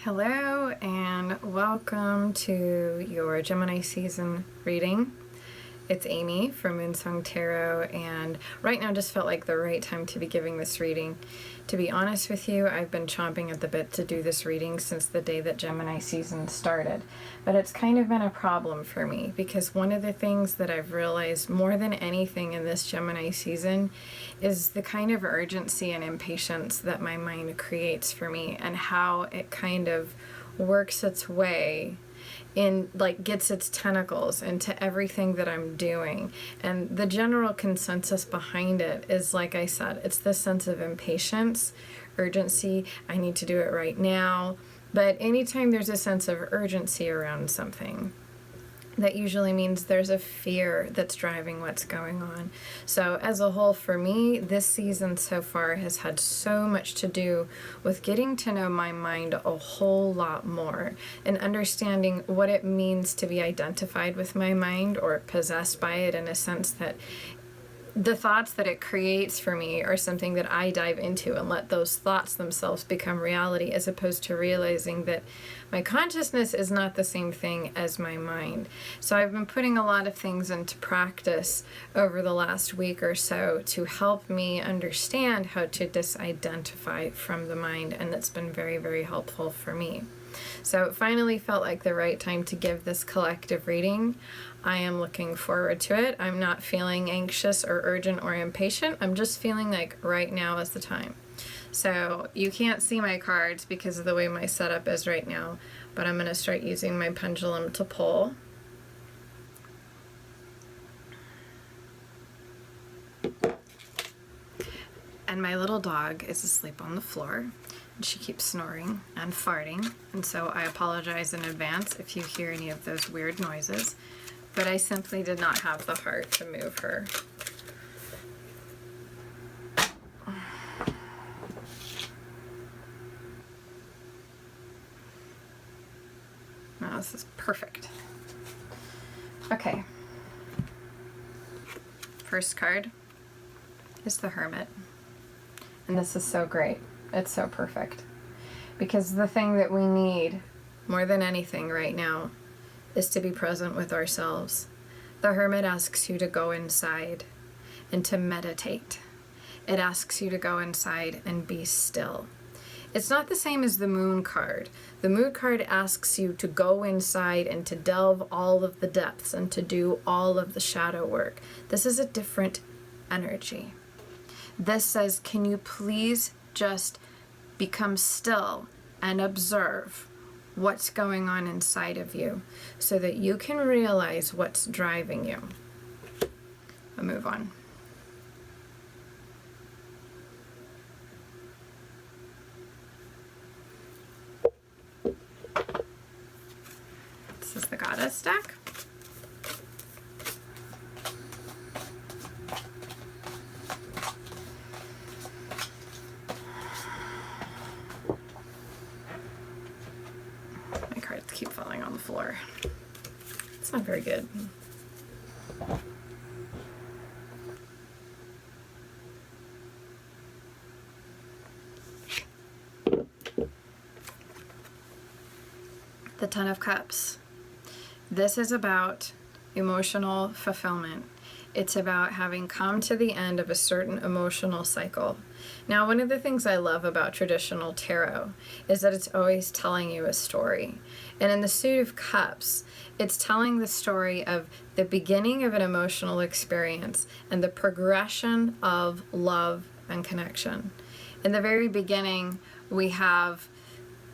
Hello and welcome to your Gemini season reading. It's Amy from Moonsong Tarot, and right now just felt like the right time to be giving this reading. To be honest with you, I've been chomping at the bit to do this reading since the day that Gemini season started, but it's kind of been a problem for me because one of the things that I've realized more than anything in this Gemini season is the kind of urgency and impatience that my mind creates for me and how it kind of works its way gets its tentacles into everything that I'm doing. And the general consensus behind it is, like I said, it's this sense of impatience, urgency. I need to do it right now. But anytime there's a sense of urgency around something, that usually means there's a fear that's driving what's going on. So as a whole, for me, this season so far has had so much to do with getting to know my mind a whole lot more and understanding what it means to be identified with my mind or possessed by it, in a sense that the thoughts that it creates for me are something that I dive into and let those thoughts themselves become reality, as opposed to realizing that my consciousness is not the same thing as my mind. So I've been putting a lot of things into practice over the last week or so to help me understand how to disidentify from the mind, and that's been very, very helpful for me. So it finally felt like the right time to give this collective reading. I am looking forward to it. I'm not feeling anxious or urgent or impatient. I'm just feeling like right now is the time. So you can't see my cards because of the way my setup is right now, but I'm going to start using my pendulum to pull. And my little dog is asleep on the floor. She keeps snoring and farting, and so I apologize in advance if you hear any of those weird noises, but I simply did not have the heart to move her. Now this is perfect. Okay. First card is the Hermit, and this is so great. It's so perfect, because the thing that we need more than anything right now is to be present with ourselves. The Hermit asks you to go inside and to meditate. It asks you to go inside and be still. It's not the same as the Moon card. The Moon card asks you to go inside and to delve all of the depths and to do all of the shadow work. This is a different energy. This says, can you please just become still and observe what's going on inside of you so that you can realize what's driving you. I'll move on. This is the Goddess deck. Keep falling on the floor. It's not very good. The Ten of Cups. This is about emotional fulfillment. It's about having come to the end of a certain emotional cycle. Now, one of the things I love about traditional tarot is that it's always telling you a story. And in the Suit of Cups, it's telling the story of the beginning of an emotional experience and the progression of love and connection. In the very beginning, we have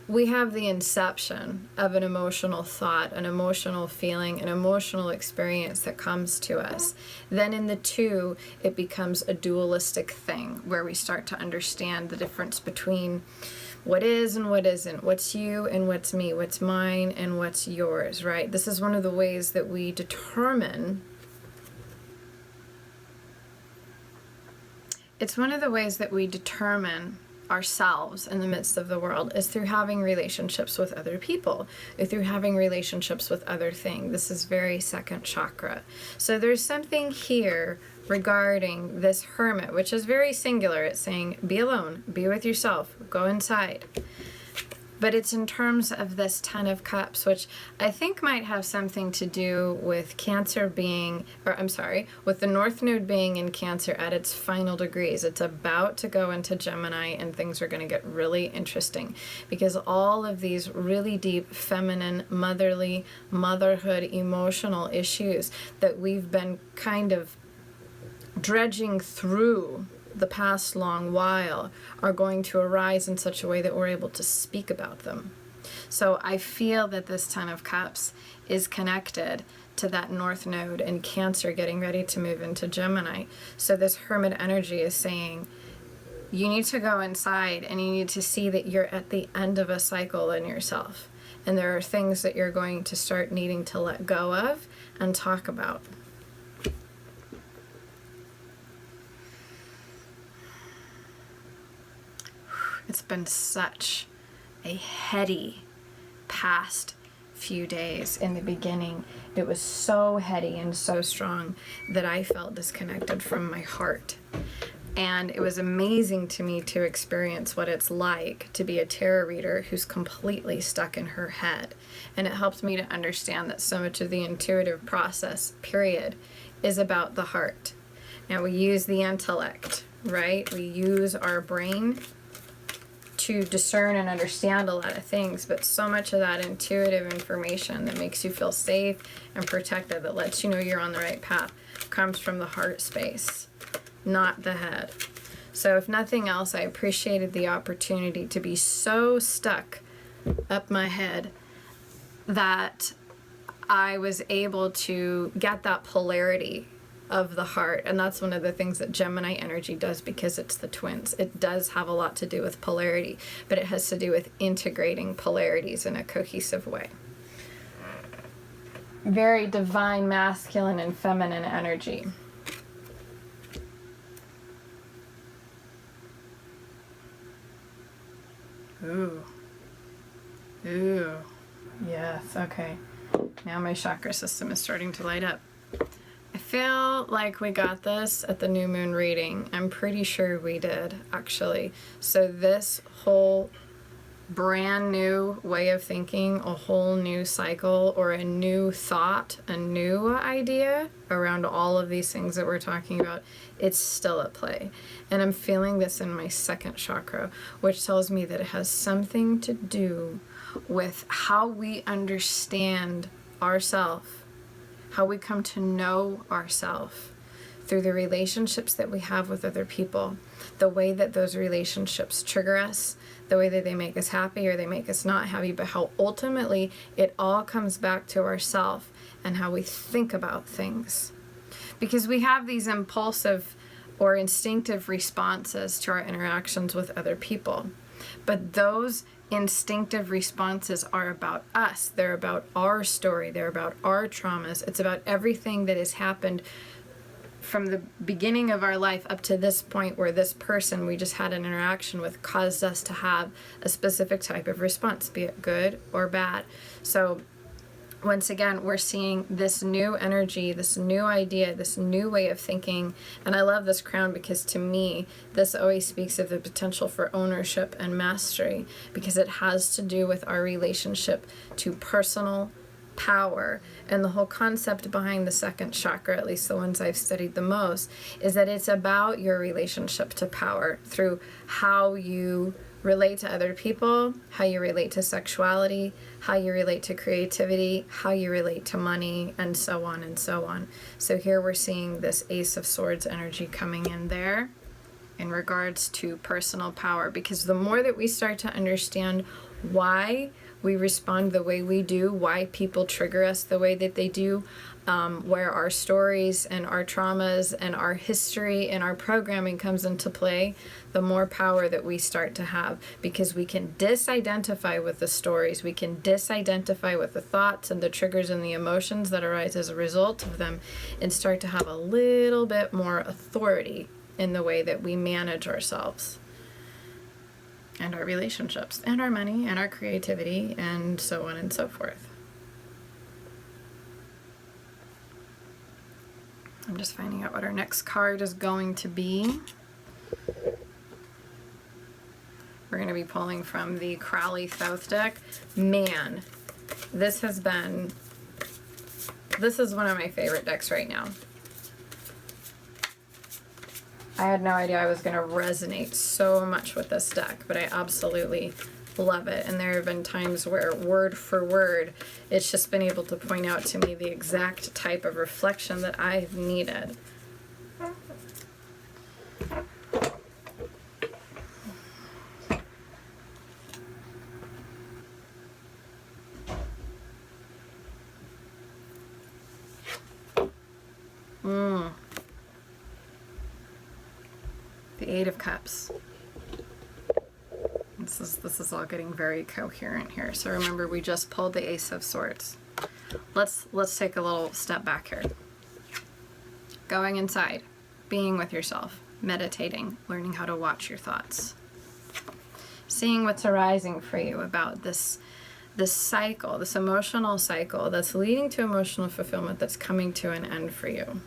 the inception of an emotional thought, an emotional feeling, an emotional experience that comes to us. Then in the two, it becomes a dualistic thing where we start to understand the difference between what is and what isn't, what's you and what's me, what's mine and what's yours, right? This is one of the ways that we determine ourselves in the midst of the world is through having relationships with other people, or through having relationships with other things. This is very second chakra. So there's something here regarding this Hermit, which is very singular. It's saying, be alone, be with yourself, go inside. But it's in terms of this Ten of Cups, which I think might have something to do with Cancer being, or I'm sorry, with the North Node being in Cancer at its final degrees. It's about to go into Gemini, and things are going to get really interesting because all of these really deep feminine, motherly, motherhood, emotional issues that we've been kind of dredging through the past long while are going to arise in such a way that we're able to speak about them. So I feel that this Ten of Cups is connected to that North Node in Cancer getting ready to move into Gemini. So this Hermit energy is saying, you need to go inside and you need to see that you're at the end of a cycle in yourself. And there are things that you're going to start needing to let go of and talk about. It's been such a heady past few days. In the beginning, it was so heady and so strong that I felt disconnected from my heart. And it was amazing to me to experience what it's like to be a tarot reader who's completely stuck in her head. And it helped me to understand that so much of the intuitive process, period, is about the heart. Now, we use the intellect, right? We use our brain to discern and understand a lot of things, but so much of that intuitive information that makes you feel safe and protected, that lets you know you're on the right path, comes from the heart space, not the head. So if nothing else, I appreciated the opportunity to be so stuck up my head that I was able to get that polarity of the heart. And that's one of the things that Gemini energy does, because it's the twins. It does have a lot to do with polarity, but it has to do with integrating polarities in a cohesive way. Very divine masculine and feminine energy. Ooh. Ooh. Yes, okay. Now my chakra system is starting to light up. I feel like we got this at the new moon reading. I'm pretty sure we did, actually. So this whole brand new way of thinking, a whole new cycle, or a new thought, a new idea around all of these things that we're talking about, it's still at play. And I'm feeling this in my second chakra, which tells me that it has something to do with how we understand ourselves, how we come to know ourselves through the relationships that we have with other people, the way that those relationships trigger us, the way that they make us happy or they make us not happy, but how ultimately it all comes back to ourselves and how we think about things. Because we have these impulsive or instinctive responses to our interactions with other people, but those instinctive responses are about us. They're about our story. They're about our traumas. It's about everything that has happened from the beginning of our life up to this point, where this person we just had an interaction with caused us to have a specific type of response, be it good or bad. So once again, we're seeing this new energy, this new idea, this new way of thinking. And I love this crown because to me, this always speaks of the potential for ownership and mastery, because it has to do with our relationship to personal power. And the whole concept behind the second chakra, at least the ones I've studied the most, is that it's about your relationship to power through how you relate to other people, how you relate to sexuality, how you relate to creativity, how you relate to money, and so on and so on. So here we're seeing this Ace of Swords energy coming in there in regards to personal power, because the more that we start to understand why we respond the way we do, why people trigger us the way that they do, where our stories and our traumas and our history and our programming comes into play, the more power that we start to have, because we can disidentify with the stories, we can disidentify with the thoughts and the triggers and the emotions that arise as a result of them, and start to have a little bit more authority in the way that we manage ourselves and our relationships and our money and our creativity and so on and so forth. I'm just finding out what our next card is going to be. We're going to be pulling from the Crowley Thoth deck. Man, this is one of my favorite decks right now. I had no idea I was going to resonate so much with this deck, but I absolutely love it. And there have been times where word for word, it's just been able to point out to me the exact type of reflection that I've needed. The Eight of Cups. This is all getting very coherent here. So remember, we just pulled the Ace of Swords. Let's take a little step back here. Going inside, being with yourself, meditating, learning how to watch your thoughts, seeing what's arising for you about this cycle, this emotional cycle that's leading to emotional fulfillment that's coming to an end for you.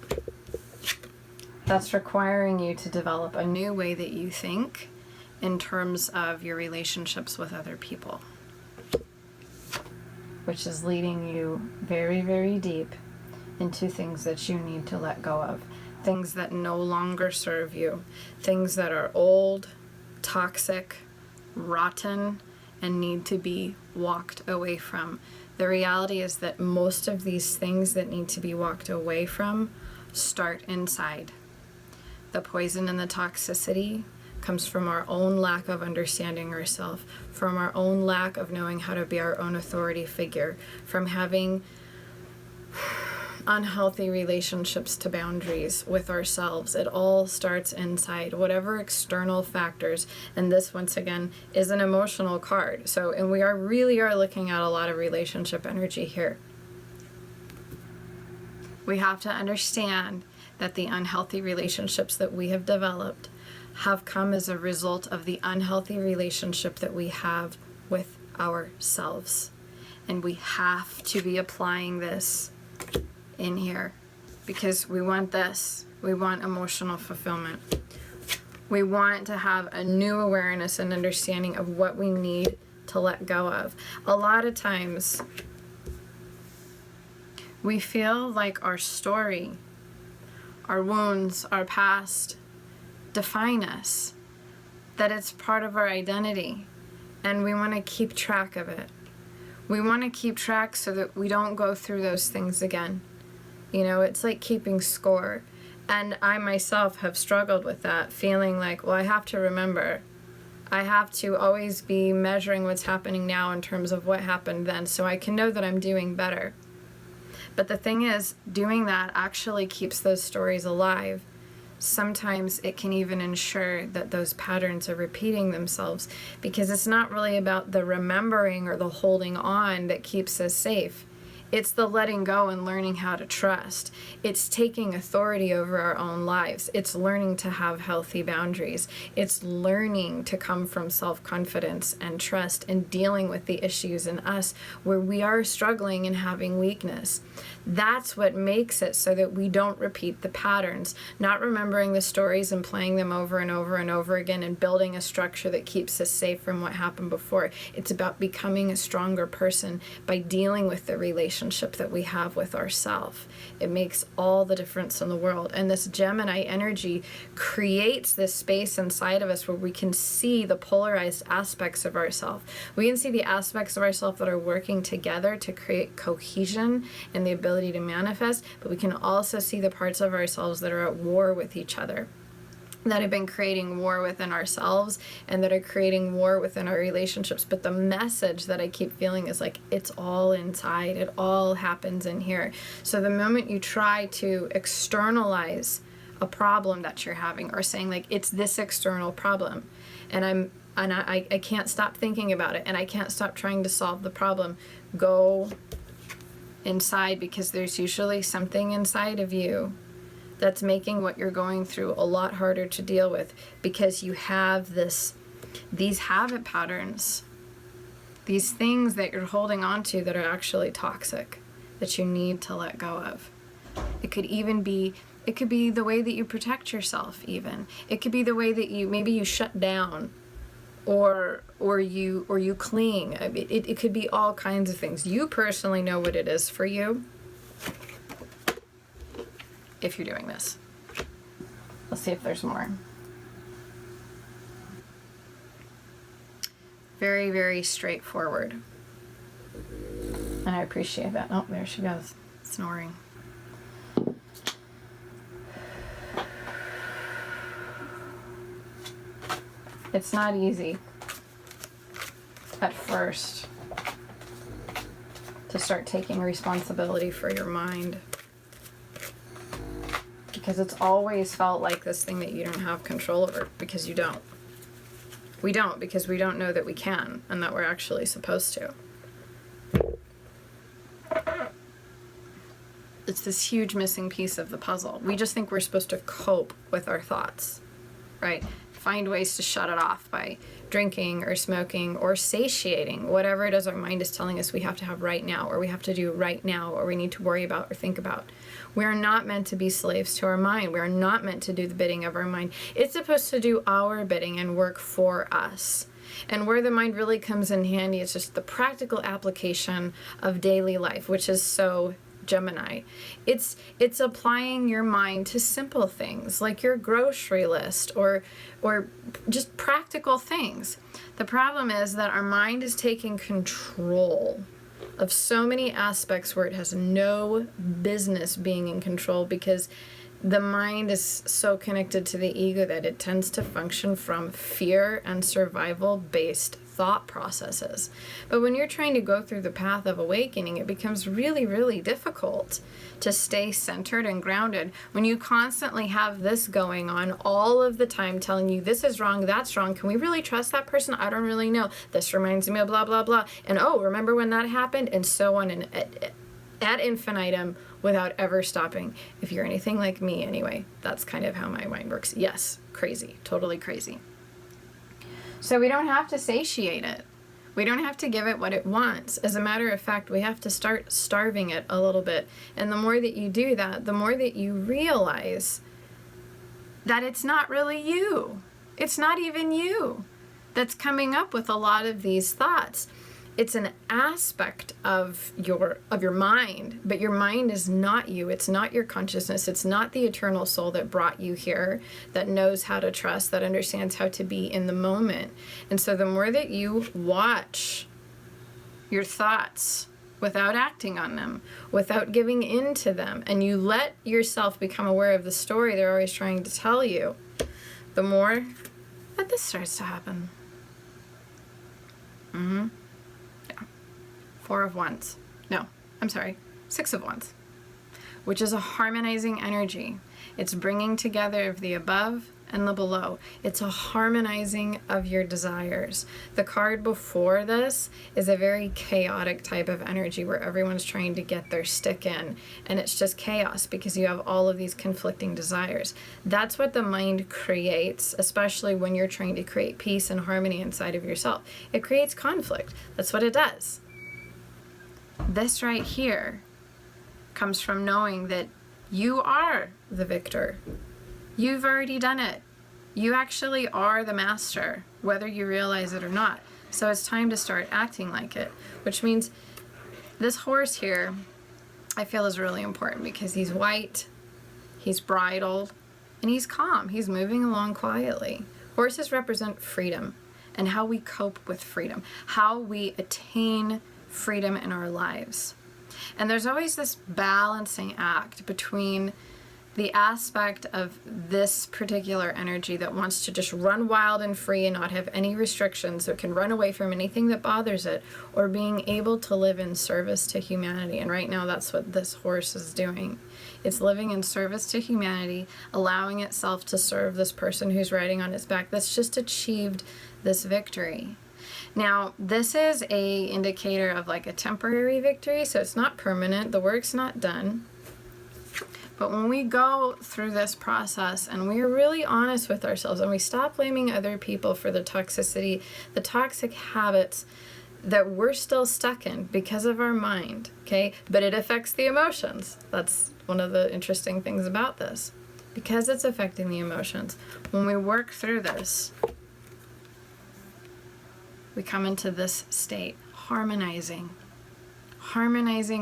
That's requiring you to develop a new way that you think in terms of your relationships with other people, which is leading you very, very deep into things that you need to let go of, things that no longer serve you, things that are old, toxic, rotten, and need to be walked away from. The reality is that most of these things that need to be walked away from start inside. The poison and the toxicity comes from our own lack of understanding ourselves, from our own lack of knowing how to be our own authority figure, from having unhealthy relationships to boundaries with ourselves. It all starts inside. Whatever external factors, and this once again is an emotional card. So, and we really are looking at a lot of relationship energy here. We have to understand that the unhealthy relationships that we have developed have come as a result of the unhealthy relationship that we have with ourselves. And we have to be applying this in here because we want this. We want emotional fulfillment. We want to have a new awareness and understanding of what we need to let go of. A lot of times we feel like our story, our wounds, our past define us, that it's part of our identity, and we want to keep track of it. We want to keep track so that we don't go through those things again. You know, it's like keeping score. And I myself have struggled with that, feeling like, well, I have to remember. I have to always be measuring what's happening now in terms of what happened then, so I can know that I'm doing better. But the thing is, doing that actually keeps those stories alive. Sometimes it can even ensure that those patterns are repeating themselves, because it's not really about the remembering or the holding on that keeps us safe. It's the letting go and learning how to trust. It's taking authority over our own lives. It's learning to have healthy boundaries. It's learning to come from self-confidence and trust and dealing with the issues in us where we are struggling and having weakness. That's what makes it so that we don't repeat the patterns, not remembering the stories and playing them over and over and over again and building a structure that keeps us safe from what happened before. It's about becoming a stronger person by dealing with the relationship that we have with ourselves. It makes all the difference in the world. And this Gemini energy creates this space inside of us where we can see the polarized aspects of ourselves. We can see the aspects of ourselves that are working together to create cohesion and the ability to manifest, but we can also see the parts of ourselves that are at war with each other, that have been creating war within ourselves and that are creating war within our relationships. But the message that I keep feeling is like, it's all inside. It all happens in here. So the moment you try to externalize a problem that you're having, or saying like, it's this external problem, and I can't stop thinking about it, and I can't stop trying to solve the problem, go inside, because there's usually something inside of you that's making what you're going through a lot harder to deal with, because you have these habit patterns, these things that you're holding on to that are actually toxic, that you need to let go of. It could be the way that you protect yourself even. It could be the way that maybe you shut down or you cling. It could be all kinds of things. You personally know what it is for you if you're doing this. Let's see if there's more. Very, very straightforward. And I appreciate that. Oh, there she goes, snoring. It's not easy at first to start taking responsibility for your mind, because it's always felt like this thing that you don't have control over, because you don't. We don't, because we don't know that we can and that we're actually supposed to. It's this huge missing piece of the puzzle. We just think we're supposed to cope with our thoughts, right? Find ways to shut it off by drinking or smoking or satiating whatever it is our mind is telling us we have to have right now, or we have to do right now, or we need to worry about or think about. We are not meant to be slaves to our mind. We are not meant to do the bidding of our mind. It's supposed to do our bidding and work for us. And where the mind really comes in handy is just the practical application of daily life, which is so Gemini. It's applying your mind to simple things like your grocery list or just practical things. The problem is that our mind is taking control of so many aspects where it has no business being in control, because the mind is so connected to the ego that it tends to function from fear and survival-based thought processes. But when you're trying to go through the path of awakening, it becomes really, really difficult to stay centered and grounded when you constantly have this going on all of the time, telling you this is wrong, that's wrong, can we really trust that person? I don't really know. This reminds me of blah, blah, blah. And oh, remember when that happened? And so on, and ad infinitum, without ever stopping. If you're anything like me anyway, that's kind of how my mind works. Yes, crazy, totally crazy. So we don't have to satiate it. We don't have to give it what it wants. As a matter of fact, we have to start starving it a little bit. And the more that you do that, the more that you realize that it's not really you. It's not even you that's coming up with a lot of these thoughts. It's an aspect of your mind, but your mind is not you. It's not your consciousness. It's not the eternal soul that brought you here, that knows how to trust, that understands how to be in the moment. And so the more that you watch your thoughts without acting on them, without giving in to them, and you let yourself become aware of the story they're always trying to tell you, the more that this starts to happen. Four of Wands. No, I'm sorry. Six of Wands, which is a harmonizing energy. It's bringing together of the above and the below. It's a harmonizing of your desires. The card before this is a very chaotic type of energy where everyone's trying to get their stick in, and it's just chaos because you have all of these conflicting desires. That's what the mind creates, especially when you're trying to create peace and harmony inside of yourself. It creates conflict. That's what it does. This right here comes from knowing that you are the victor. You've already done it. You actually are the master, whether you realize it or not. So it's time to start acting like it, which means this horse here, I feel, is really important because he's white, he's bridled, and he's calm. He's moving along quietly. Horses represent freedom and how we cope with freedom, how we attain freedom in our lives. And there's always this balancing act between the aspect of this particular energy that wants to just run wild and free and not have any restrictions, so it can run away from anything that bothers it, or being able to live in service to humanity. And right now that's what this horse is doing. It's living in service to humanity, allowing itself to serve this person who's riding on its back that's just achieved this victory. Now, this is a indicator of like a temporary victory, so it's not permanent. The work's not done. But when we go through this process and we're really honest with ourselves and we stop blaming other people for the toxicity, the toxic habits that we're still stuck in because of our mind, okay? But it affects the emotions. That's one of the interesting things about this. Because it's affecting the emotions, when we work through this, we come into this state, harmonizing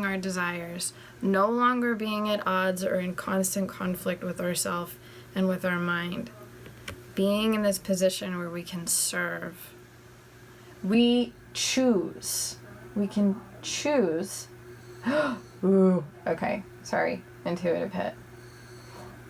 our desires, no longer being at odds or in constant conflict with ourselves and with our mind. Being in this position where we can serve. We choose. We can choose. Ooh, okay, sorry, intuitive hit.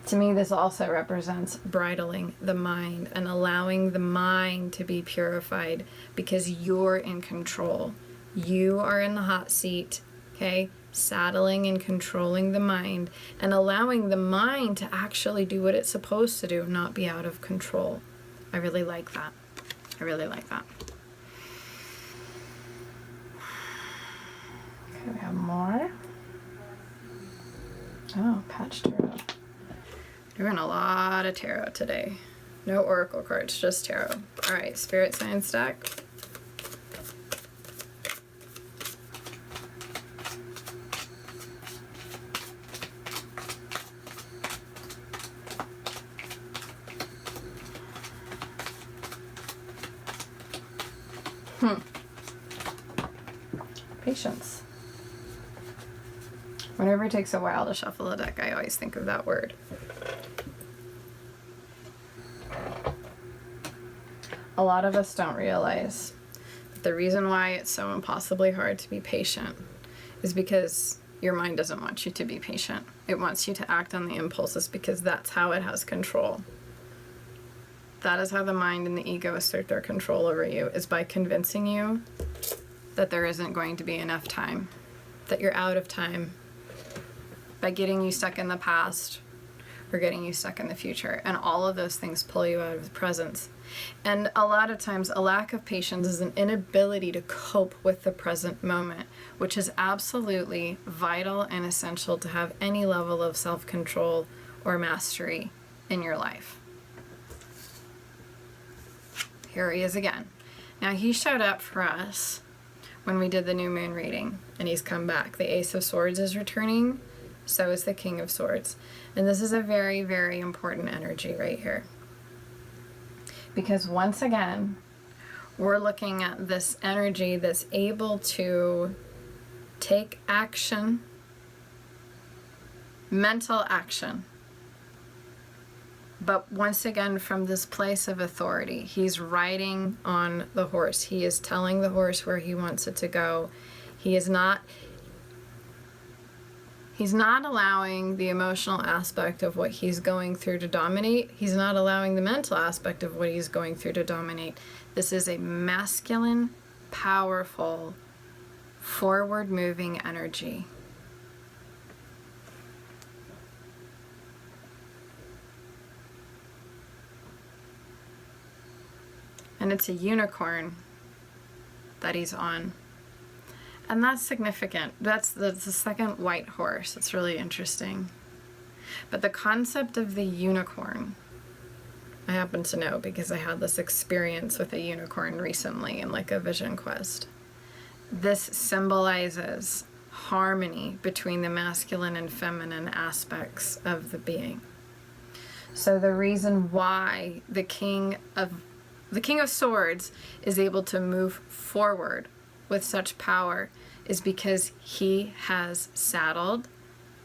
To me, this also represents bridling the mind and allowing the mind to be purified because you're in control. You are in the hot seat, okay? Saddling and controlling the mind and allowing the mind to actually do what it's supposed to do, not be out of control. I really like that. I really like that. Okay, we have more. Oh, patch tarot. Doing a lot of tarot today. No oracle cards, just tarot. All right, spirit sign stack. Patience. Whenever it takes a while to shuffle a deck, I always think of that word. A lot of us don't realize that the reason why it's so impossibly hard to be patient is because your mind doesn't want you to be patient. It wants you to act on the impulses because that's how it has control. That is how the mind and the ego assert their control over you, is by convincing you that there isn't going to be enough time, that you're out of time, by getting you stuck in the past or getting you stuck in the future. And all of those things pull you out of the present. And a lot of times, a lack of patience is an inability to cope with the present moment, which is absolutely vital and essential to have any level of self-control or mastery in your life. Here he is again. Now, he showed up for us when we did the new moon reading, and he's come back. The Ace of Swords is returning, so is the King of Swords. And this is a very, very important energy right here. Because once again, we're looking at this energy that's able to take action, mental action. But once again, from this place of authority, he's riding on the horse. He is telling the horse where he wants it to go. He's not allowing the emotional aspect of what he's going through to dominate. He's not allowing the mental aspect of what he's going through to dominate. This is a masculine, powerful, forward-moving energy. And it's a unicorn that he's on. And that's significant. That's the second white horse. It's really interesting. But the concept of the unicorn, I happen to know because I had this experience with a unicorn recently in like a vision quest. This symbolizes harmony between the masculine and feminine aspects of the being. So the reason why the King of Swords is able to move forward with such power is because he has saddled,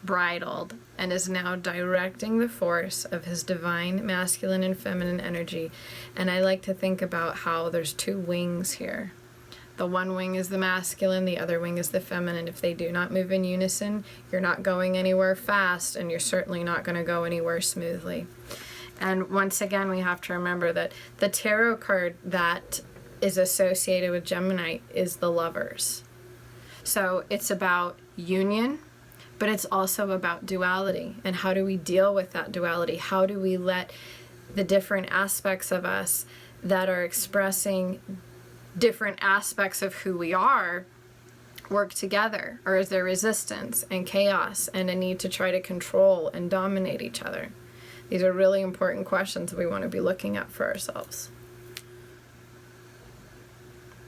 bridled, and is now directing the force of his divine masculine and feminine energy. And I like to think about how there's two wings here. The one wing is the masculine, the other wing is the feminine. If they do not move in unison, you're not going anywhere fast, and you're certainly not going to go anywhere smoothly. And once again, we have to remember that the tarot card that is associated with Gemini is the Lovers. So it's about union, but it's also about duality. And how do we deal with that duality? How do we let the different aspects of us that are expressing different aspects of who we are work together? Or is there resistance and chaos and a need to try to control and dominate each other? These are really important questions we want to be looking at for ourselves.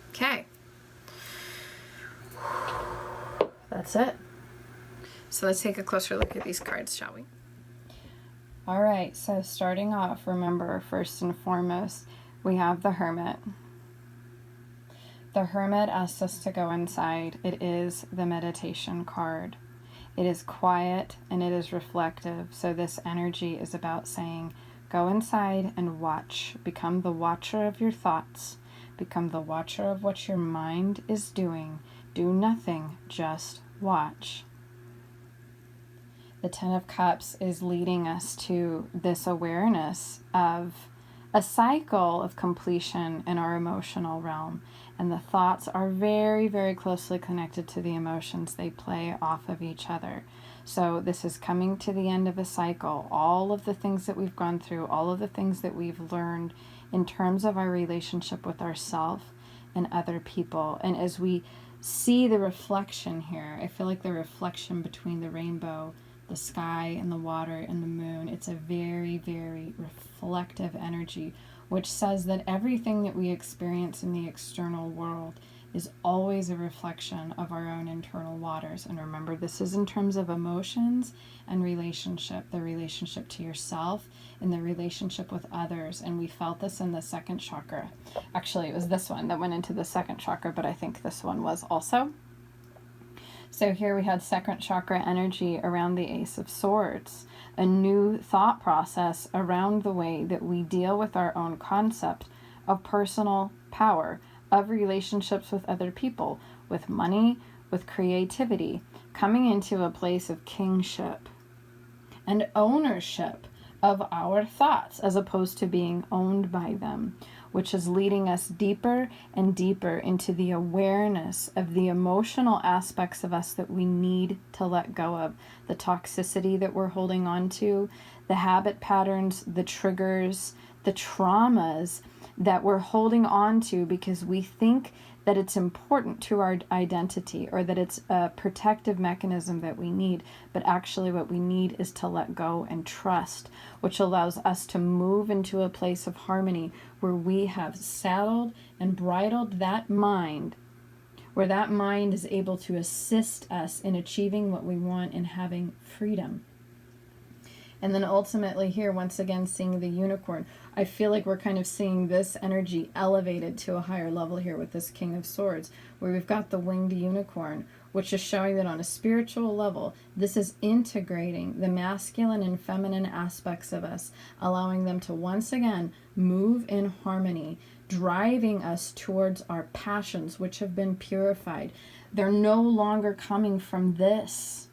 Okay. That's it. So let's take a closer look at these cards, shall we? All right, so starting off, remember, first and foremost, we have the Hermit. The Hermit asks us to go inside. It is the meditation card. It is quiet and it is reflective. So this energy is about saying, go inside and watch. Become the watcher of your thoughts. Become the watcher of what your mind is doing. Do nothing, just watch. The Ten of Cups is leading us to this awareness of a cycle of completion in our emotional realm. And the thoughts are very, very closely connected to the emotions. They play off of each other. So this is coming to the end of a cycle. All of the things that we've gone through, all of the things that we've learned in terms of our relationship with ourselves and other people. And as we see the reflection here, I feel like the reflection between the rainbow, the sky and the water and the moon, it's a very, very reflective energy, which says that everything that we experience in the external world is always a reflection of our own internal waters. And remember, this is in terms of emotions and relationship, the relationship to yourself and the relationship with others. And we felt this in the second chakra. Actually, it was this one that went into the second chakra, but I think this one was also. So here we had second chakra energy around the Ace of Swords, a new thought process around the way that we deal with our own concept of personal power, of relationships with other people, with money, with creativity, coming into a place of kingship and ownership of our thoughts as opposed to being owned by them, which is leading us deeper and deeper into the awareness of the emotional aspects of us that we need to let go of, the toxicity that we're holding on to, the habit patterns, the triggers, the traumas that we're holding on to because we think that it's important to our identity or that it's a protective mechanism that we need. But actually what we need is to let go and trust, which allows us to move into a place of harmony where we have saddled and bridled that mind, where that mind is able to assist us in achieving what we want and having freedom. And then ultimately here, once again, seeing the unicorn. I feel like we're kind of seeing this energy elevated to a higher level here with this King of Swords, where we've got the winged unicorn, which is showing that on a spiritual level, this is integrating the masculine and feminine aspects of us, allowing them to once again move in harmony, driving us towards our passions, which have been purified. They're no longer coming from this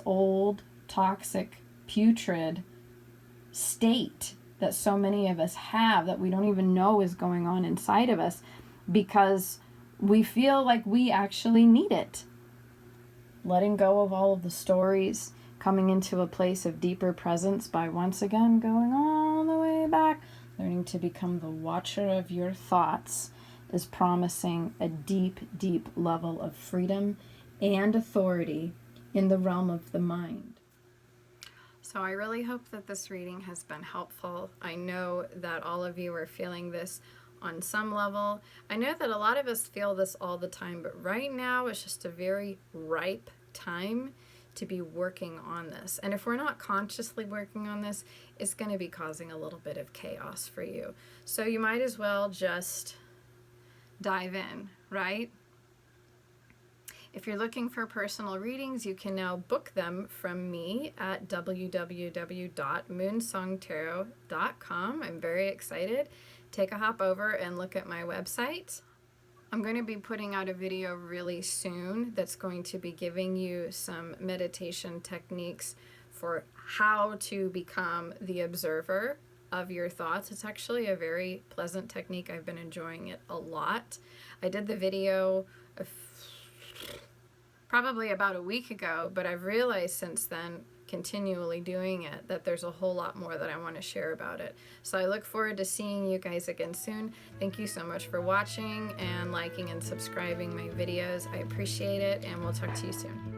old, toxic, putrid state that so many of us have that we don't even know is going on inside of us because we feel like we actually need it. Letting go of all of the stories, coming into a place of deeper presence by once again going all the way back, learning to become the watcher of your thoughts is promising a deep, deep level of freedom and authority in the realm of the mind. So I really hope that this reading has been helpful. I know that all of you are feeling this on some level. I know that a lot of us feel this all the time, but right now it's just a very ripe time to be working on this. And if we're not consciously working on this, it's going to be causing a little bit of chaos for you. So you might as well just dive in, right? If you're looking for personal readings, you can now book them from me at www.moonsongtarot.com. I'm very excited. Take a hop over and look at my website. I'm going to be putting out a video really soon that's going to be giving you some meditation techniques for how to become the observer of your thoughts. It's actually a very pleasant technique. I've been enjoying it a lot. I did the video probably about a week ago, but I've realized since then, continually doing it, that there's a whole lot more that I want to share about it. So I look forward to seeing you guys again soon. Thank you so much for watching and liking and subscribing my videos. I appreciate it, and we'll talk to you soon.